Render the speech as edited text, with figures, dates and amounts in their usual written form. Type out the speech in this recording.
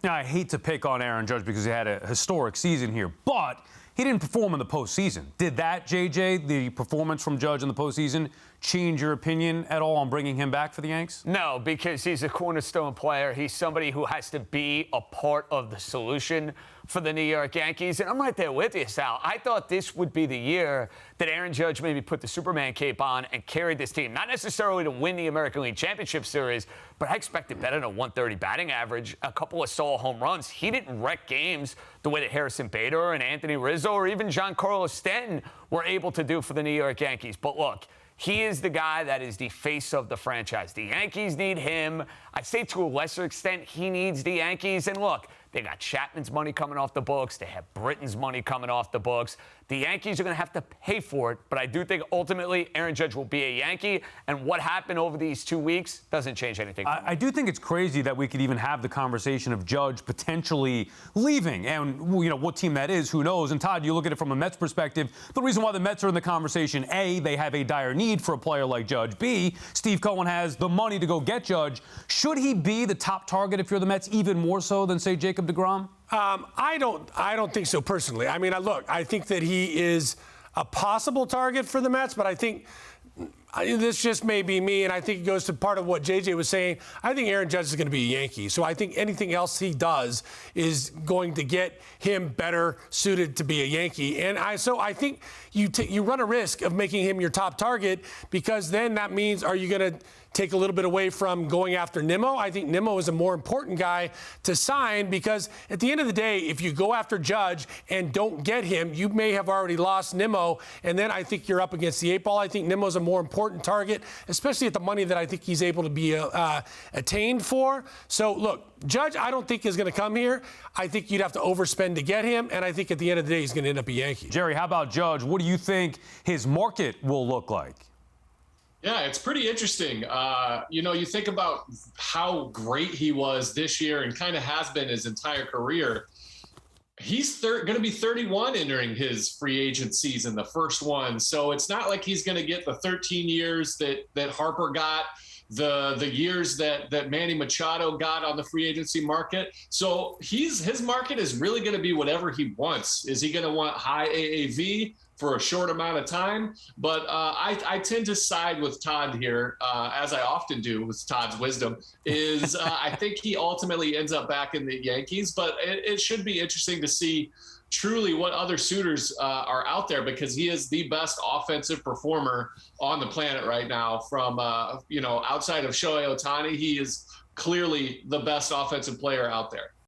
Now, I hate to pick on Aaron Judge because he had a historic season here, but he didn't perform in the postseason. Did that, JJ, the performance from Judge in the postseason, change your opinion at all on bringing him back for the Yanks? No, because he's a cornerstone player. He's somebody who has to be a part of the solution for the New York Yankees. And I'm right there with you, Sal. I thought this would be the year that Aaron Judge maybe put the Superman cape on and carried this team. Not necessarily to win the American League Championship Series, but I expected better than a 130 batting average, a couple of solo home runs. He didn't wreck games the way that Harrison Bader and Anthony Rizzo or even Giancarlo Stanton were able to do for the New York Yankees. But look, he is the guy that is the face of the franchise. The Yankees need him. I'd say to a lesser extent, he needs the Yankees. And look, they got Chapman's money coming off the books. They have Britton's money coming off the books. The Yankees are going to have to pay for it. But I do think ultimately Aaron Judge will be a Yankee. And what happened over these 2 weeks doesn't change anything. I do think it's crazy that we could even have the conversation of Judge potentially leaving. And, you know, what team that is, who knows? And, Todd, you look at it from a Mets perspective. The reason why the Mets are in the conversation, A, they have a dire need for a player like Judge. B, Steve Cohen has the money to go get Judge. Should he be the top target if you're the Mets, even more so than, say, Jacob deGrom? I don't think so personally. I mean, look, I think that he is a possible target for the Mets, but I think this just may be me, and I think it goes to part of what JJ was saying. I think Aaron Judge is going to be a Yankee, so I think anything else he does is going to get him better suited to be a Yankee. And I think you run a risk of making him your top target, because then that means, are you going to take a little bit away from going after Nimmo? I think Nimmo is a more important guy to sign, because at the end of the day, if you go after Judge and don't get him, you may have already lost Nimmo, and then I think you're up against the eight ball. I think Nimmo's a more important target, especially at the money that I think he's able to be attained for. So, look, Judge, I don't think is going to come here. I think you'd have to overspend to get him, and I think at the end of the day, he's going to end up a Yankee. Jerry, how about Judge? What do you think his market will look like? Yeah, it's pretty interesting. You think about how great he was this year and kind of has been his entire career. He's going to be 31 entering his free agent season, the first one. So it's not like he's going to get the 13 years that Harper got, the years that Manny Machado got on the free agency market. So his market is really going to be whatever he wants. Is he going to want high AAV for a short amount of time? But I tend to side with Todd here, as I often do with Todd's wisdom, is I think he ultimately ends up back in the Yankees. But it should be interesting to see truly what other suitors are out there, because he is the best offensive performer on the planet right now. From, outside of Shohei Ohtani, he is clearly the best offensive player out there.